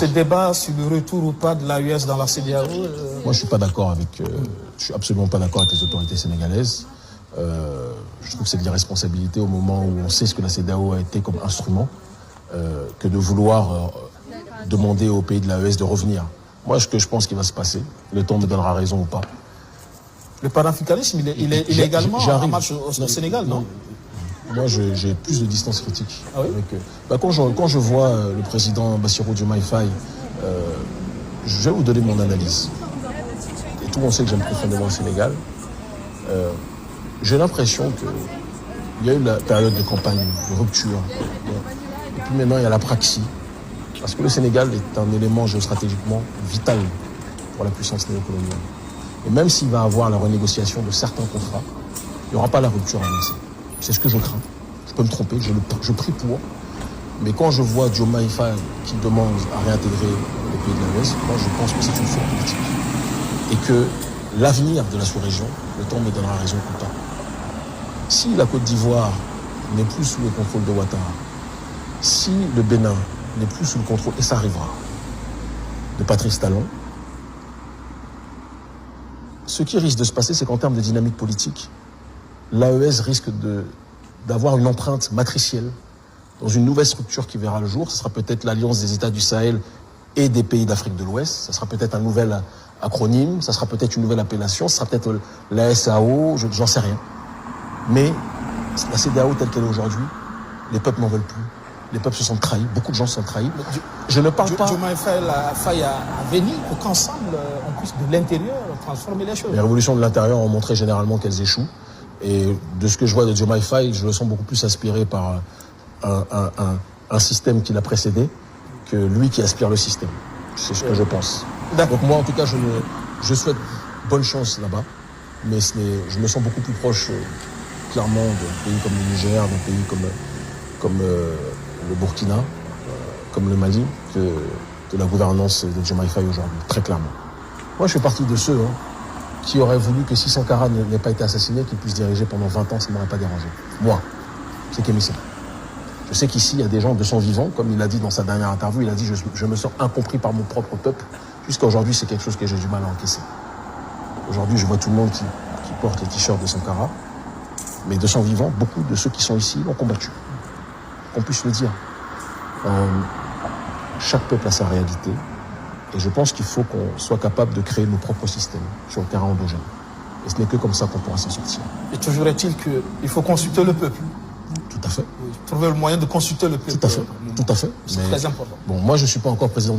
Ce débat sur le retour ou pas de l'AES dans la CEDEAO Moi, je suis pas d'accord avec. Je suis absolument pas d'accord avec les autorités sénégalaises. Je trouve que c'est de l'irresponsabilité au moment où on sait ce que la CEDEAO a été comme instrument, que de vouloir demander au pays de l'AES de revenir. Moi, ce que je pense qu'il va se passer, le temps me donnera raison ou pas. Le panafricanisme, il est également en marche au Sénégal, non? Moi, j'ai plus de distance critique. Ah oui? Avec, quand je vois le président Bassirou Diomaye Faye, je vais vous donner mon analyse. Et tout le monde sait que j'aime profondément le Sénégal. J'ai l'impression qu'il y a eu la période de campagne, de rupture. Et puis maintenant, il y a la praxis. Parce que le Sénégal est un élément géostratégiquement vital pour la puissance néocoloniale. Et même s'il va avoir la renégociation de certains contrats, il n'y aura pas la rupture annoncée. C'est ce que je crains. Je peux me tromper, je prie pour. Mais quand je vois Diomaye Faye qui demande à réintégrer les pays de l'AES, moi je pense que c'est une faute politique. Et que l'avenir de la sous-région, le temps me donnera raison ou pas. Si la Côte d'Ivoire n'est plus sous le contrôle de Ouattara, si le Bénin n'est plus sous le contrôle, et ça arrivera, de Patrice Talon, ce qui risque de se passer, c'est qu'en termes de dynamique politique, l'AES risque d'avoir une empreinte matricielle dans une nouvelle structure qui verra le jour. Ce sera peut-être l'Alliance des États du Sahel et des pays d'Afrique de l'Ouest. Ce sera peut-être un nouvel acronyme, ça sera peut-être une nouvelle appellation, ce sera peut-être la SAO, j'en sais rien. Mais la CEDEAO telle qu'elle est aujourd'hui, les peuples n'en veulent plus. Les peuples se sont trahis, beaucoup de gens se sont trahis. Je ne parle pas... Diomaye Faye a venu pour qu'ensemble, on puisse de l'intérieur transformer les choses. Les révolutions de l'intérieur ont montré généralement qu'elles échouent. Et de ce que je vois de Diomaye Faye, je le sens beaucoup plus aspiré par un système qui l'a précédé que lui qui aspire le système. C'est ce que je pense. Donc moi, en tout cas, je souhaite bonne chance là-bas. Mais je me sens beaucoup plus proche, clairement, de pays comme le Niger, de pays comme le Burkina, comme le Mali, que de la gouvernance de Diomaye Faye aujourd'hui, très clairement. Moi, je fais partie de ceux qui auraient voulu que si Sankara n'ait pas été assassiné, qu'il puisse diriger pendant 20 ans, ça ne m'aurait pas dérangé. Moi, c'est Kémissa. Je sais qu'ici, il y a des gens de son vivant, comme il l'a dit dans sa dernière interview, il a dit « je me sens incompris par mon propre peuple ». Jusqu'à aujourd'hui, c'est quelque chose que j'ai du mal à encaisser. Aujourd'hui, je vois tout le monde qui porte les t-shirts de Sankara, mais de son vivant, beaucoup de ceux qui sont ici l'ont combattu. Qu'on puisse le dire. Chaque peuple a sa réalité. Et je pense qu'il faut qu'on soit capable de créer nos propres systèmes sur le terrain endogène. Et ce n'est que comme ça qu'on pourra s'en sortir. Et toujours est-il qu'il faut consulter le peuple. Tout à fait. Trouver le moyen de consulter le peuple. Tout à fait. Tout à fait. C'est très important. Bon, moi, je ne suis pas encore président du